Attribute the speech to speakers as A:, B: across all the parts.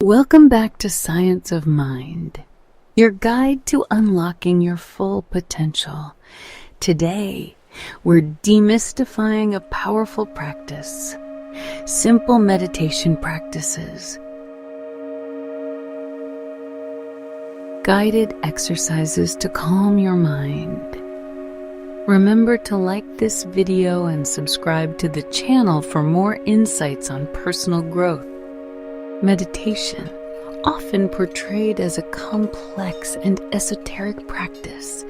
A: Welcome back to Science of Mind, your guide to unlocking your full potential. Today, we're demystifying a powerful practice, simple meditation practices. Guided exercises to calm your mind. Remember to like this video and subscribe to the channel for more insights on personal growth. Meditation, often portrayed as a complex and esoteric practice,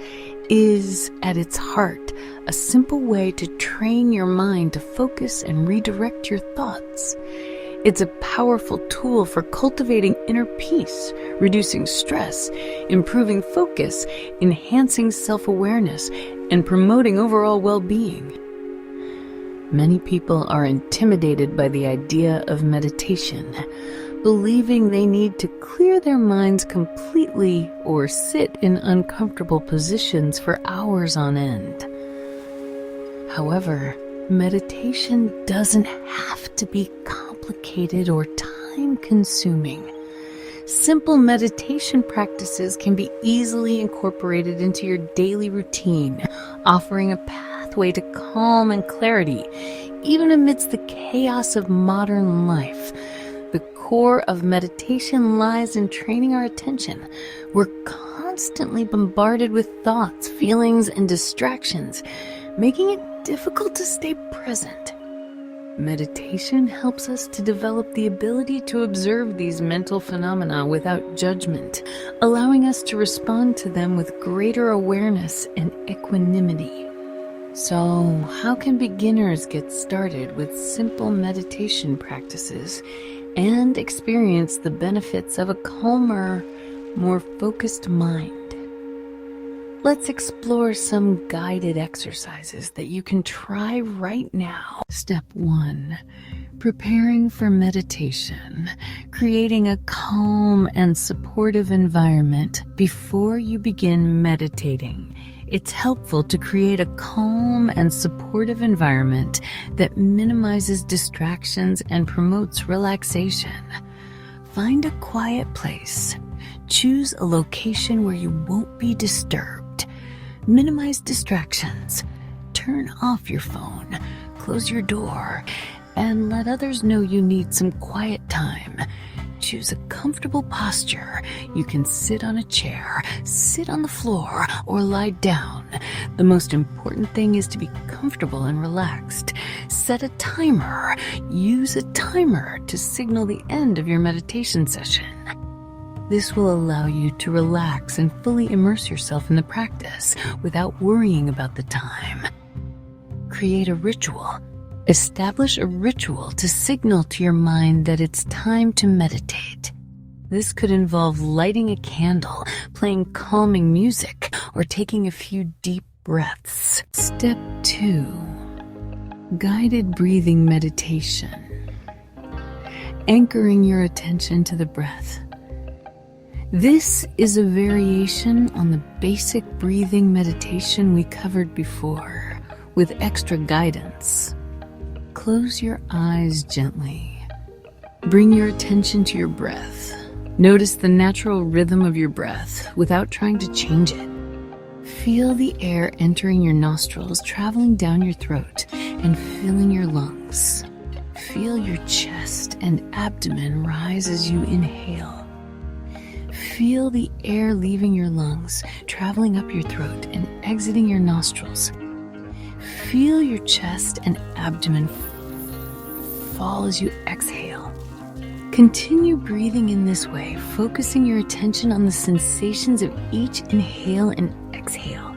A: is, at its heart, a simple way to train your mind to focus and redirect your thoughts. It's a powerful tool for cultivating inner peace, reducing stress, improving focus, enhancing self-awareness, and promoting overall well-being. Many people are intimidated by the idea of meditation, believing they need to clear their minds completely or sit in uncomfortable positions for hours on end. However, meditation doesn't have to be complicated or time-consuming. Simple meditation practices can be easily incorporated into your daily routine, offering a pathway to calm and clarity, even amidst the chaos of modern life. The core of meditation lies in training our attention. We're constantly bombarded with thoughts, feelings, and distractions, making it difficult to stay present. Meditation helps us to develop the ability to observe these mental phenomena without judgment, allowing us to respond to them with greater awareness and equanimity. So, how can beginners get started with simple meditation practices and experience the benefits of a calmer, more focused mind? Let's explore some guided exercises that you can try right now. Step 1. Preparing for meditation. Creating a calm and supportive environment before you begin meditating. It's helpful to create a calm and supportive environment that minimizes distractions and promotes relaxation. Find a quiet place. Choose a location where you won't be disturbed. Minimize distractions. Turn off your phone. Close your door. And let others know you need some quiet time. Choose a comfortable posture. You can sit on a chair, sit on the floor, or lie down. The most important thing is to be comfortable and relaxed. Set a timer. Use a timer to signal the end of your meditation session. This will allow you to relax and fully immerse yourself in the practice without worrying about the time. Create a ritual. Establish a ritual to signal to your mind that it's time to meditate. This could involve lighting a candle, playing calming music, or taking a few deep breaths. Step 2. Guided breathing meditation. Anchoring your attention to the breath. This is a variation on the basic breathing meditation we covered before, with extra guidance. Close your eyes gently. Bring your attention to your breath. Notice the natural rhythm of your breath without trying to change it. Feel the air entering your nostrils, traveling down your throat, and filling your lungs. Feel your chest and abdomen rise as you inhale. Feel the air leaving your lungs, traveling up your throat and exiting your nostrils. Feel your chest and abdomen fall as you exhale. Continue breathing in this way, focusing your attention on the sensations of each inhale and exhale.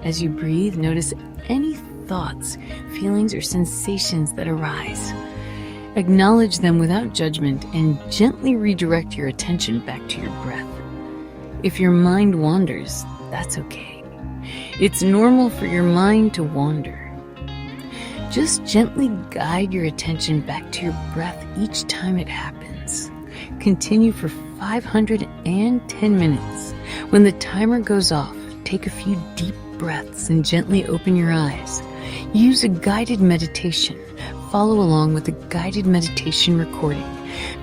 A: As you breathe, notice any thoughts, feelings, or sensations that arise. Acknowledge them without judgment and gently redirect your attention back to your breath. If your mind wanders, that's okay. It's normal for your mind to wander. Just gently guide your attention back to your breath each time it happens. Continue for 510 minutes. When the timer goes off, take a few deep breaths and gently open your eyes. Use a guided meditation. Follow along with a guided meditation recording.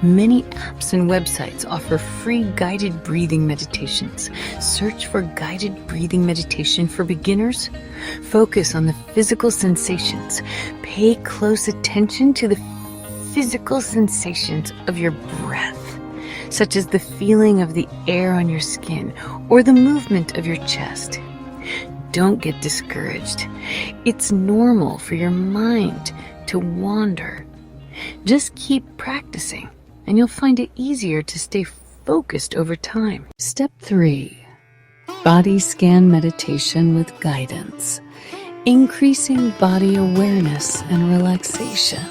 A: Many apps and websites offer free guided breathing meditations. Search for guided breathing meditation for beginners. Focus on the physical sensations. Pay close attention to the physical sensations of your breath, such as the feeling of the air on your skin or the movement of your chest. Don't get discouraged. It's normal for your mind to wander. Just keep practicing, and you'll find it easier to stay focused over time. Step 3. Body scan meditation with guidance. Increasing body awareness and relaxation.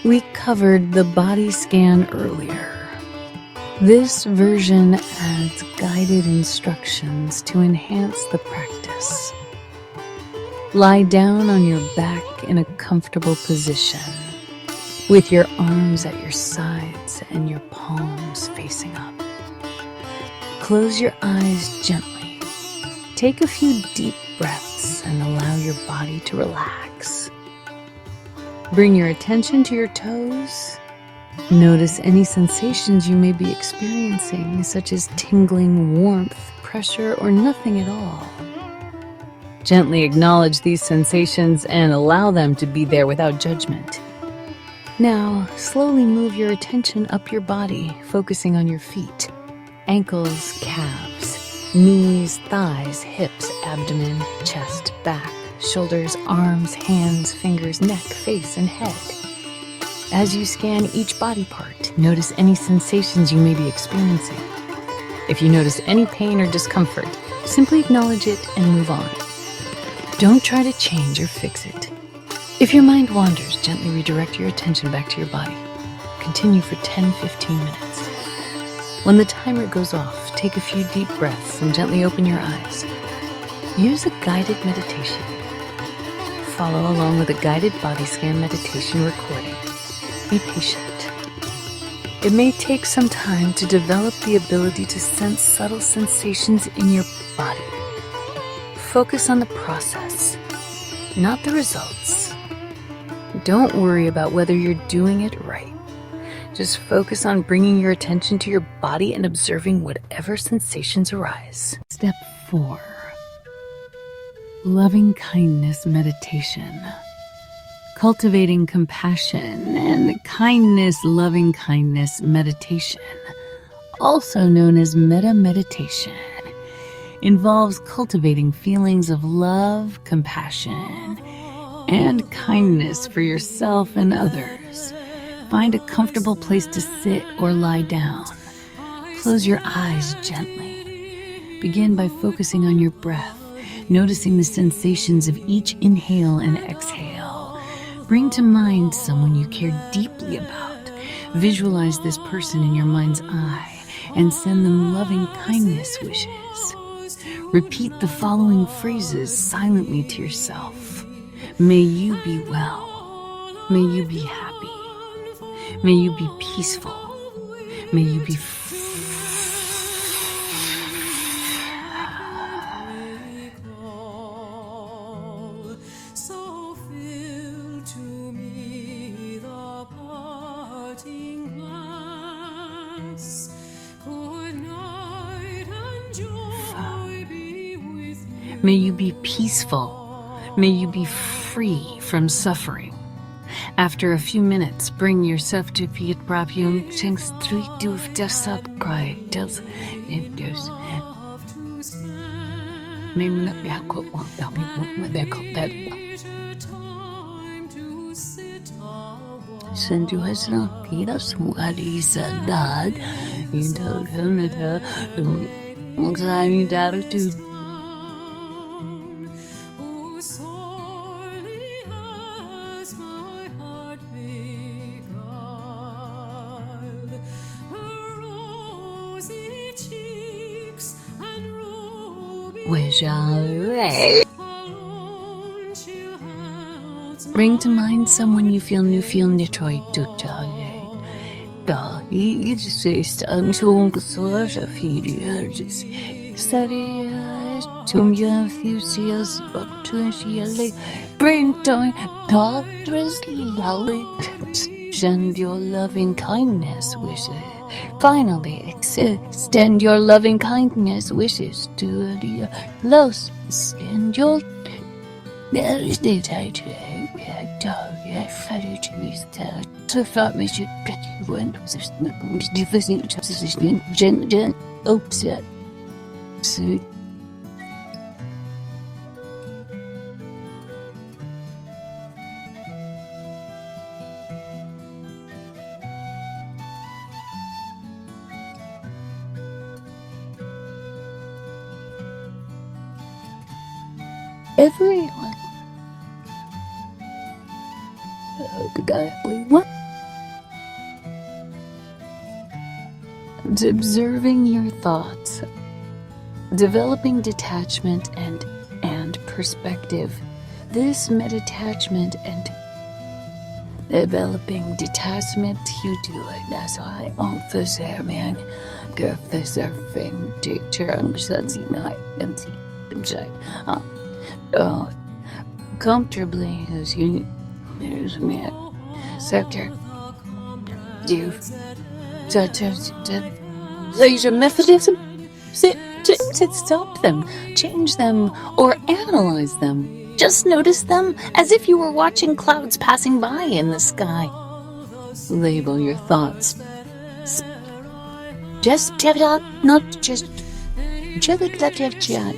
A: We covered the body scan earlier. This version adds guided instructions to enhance the practice. Lie down on your back in a comfortable position, with your arms at your sides and your palms facing up. Close your eyes gently. Take a few deep breaths and allow your body to relax. Bring your attention to your toes. Notice any sensations you may be experiencing, such as tingling, warmth, pressure, or nothing at all. Gently acknowledge these sensations and allow them to be there without judgment. Now, slowly move your attention up your body, focusing on your feet, ankles, calves, knees, thighs, hips, abdomen, chest, back, shoulders, arms, hands, fingers, neck, face, and head. As you scan each body part, notice any sensations you may be experiencing. If you notice any pain or discomfort, simply acknowledge it and move on. Don't try to change or fix it. If your mind wanders, gently redirect your attention back to your body. Continue for 10-15 minutes. When the timer goes off, take a few deep breaths and gently open your eyes. Use a guided meditation. Follow along with a guided body scan meditation recording. Be patient. It may take some time to develop the ability to sense subtle sensations in your body. Focus on the process, not the results. Don't worry about whether you're doing it right. Just focus on bringing your attention to your body and observing whatever sensations arise. Step 4. Loving kindness meditation. Cultivating compassion and kindness, loving kindness meditation, also known as metta meditation, involves cultivating feelings of love, compassion, and kindness for yourself and others. Find a comfortable place to sit or lie down. Close your eyes gently. Begin by focusing on your breath, noticing the sensations of each inhale and exhale. Bring to mind someone you care deeply about. Visualize this person in your mind's eye and send them loving kindness wishes. Repeat the following phrases silently to yourself. May you be well. May you be happy. May you be peaceful. May you be May you be peaceful. May you be free from suffering. After a few minutes, bring yourself to Piet Prapium Cheng's 3 Doof Desab Cry Dels Indos. Send you as an Peter Smugari Sadad in the Canada, Moxani Daratu. Bring to mind someone you feel Detroit to Send your loving kindness wishes. Finally, extend your loving kindness wishes to the close. Extend your everyone. Observing your thoughts, developing detachment and perspective. This meditachment and developing detachment, you do it. That's why officer man, professor thing, teacher, and such night, empty, inside. Comfortably as you, there's me, sector. You, laser methodism. Stop them, change them, or analyze them. Just notice them as if you were watching clouds passing by in the sky. Label your thoughts. Just not just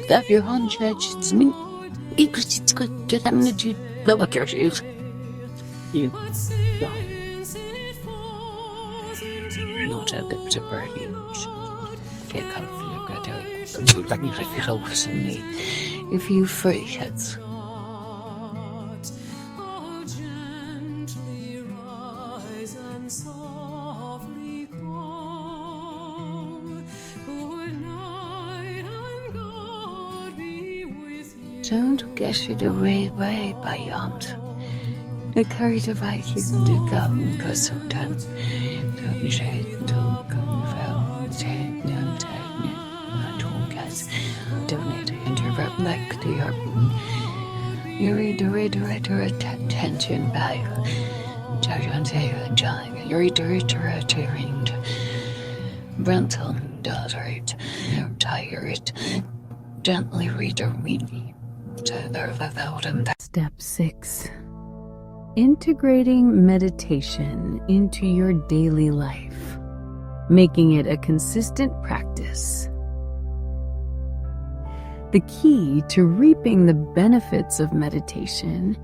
A: that your hunches mean it's good to them to lower your shoes. You not a bit of burden. If you free heads. Don't get it away beyond. The courage of I used to come because sometimes don't shade, don't come well, take no technique, don't guess, don't need to interrupt back to your attention by your Brental does it, tire it, gently read. Step 6. Integrating meditation into your daily life, making it a consistent practice. The key to reaping the benefits of meditation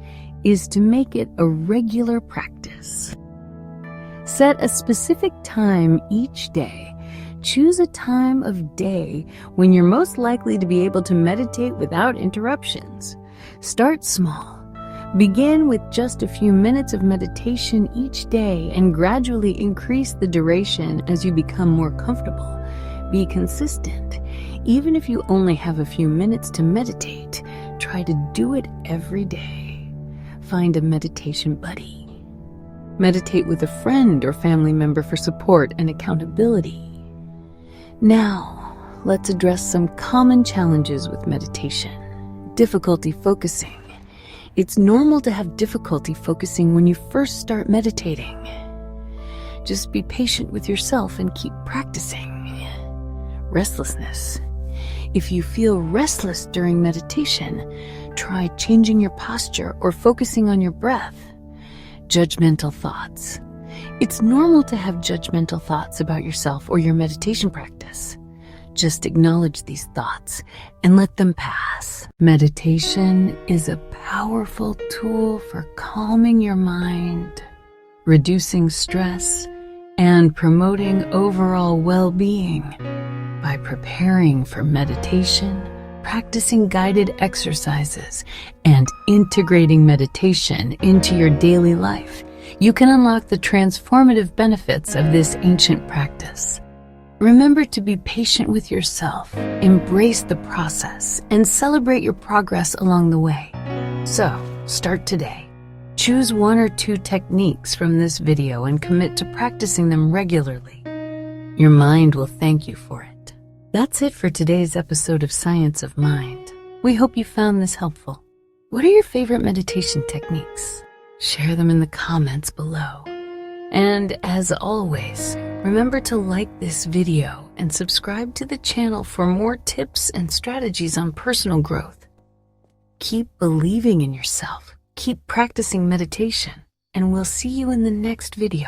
A: is to make it a regular practice. Set a specific time each day. Choose a time of day when you're most likely to be able to meditate without interruptions. Start small. Begin with just a few minutes of meditation each day and gradually increase the duration as you become more comfortable. Be consistent. Even if you only have a few minutes to meditate, try to do it every day. Find a meditation buddy. Meditate with a friend or family member for support and accountability. Now, let's address some common challenges with meditation. Difficulty focusing. It's normal to have difficulty focusing when you first start meditating. Just be patient with yourself and keep practicing. Restlessness. If you feel restless during meditation, try changing your posture or focusing on your breath. Judgmental thoughts. It's normal to have judgmental thoughts about yourself or your meditation practice. Just acknowledge these thoughts and let them pass. Meditation is a powerful tool for calming your mind, reducing stress, and promoting overall well-being. By preparing for meditation, practicing guided exercises, and integrating meditation into your daily life, you can unlock the transformative benefits of this ancient practice. Remember to be patient with yourself, embrace the process, and celebrate your progress along the way. So, start today. Choose 1 or 2 techniques from this video and commit to practicing them regularly. Your mind will thank you for it. That's it for today's episode of Science of Mind. We hope you found this helpful. What are your favorite meditation techniques? Share them in the comments below. And as always, remember to like this video and subscribe to the channel for more tips and strategies on personal growth. Keep believing in yourself, keep practicing meditation, and we'll see you in the next video.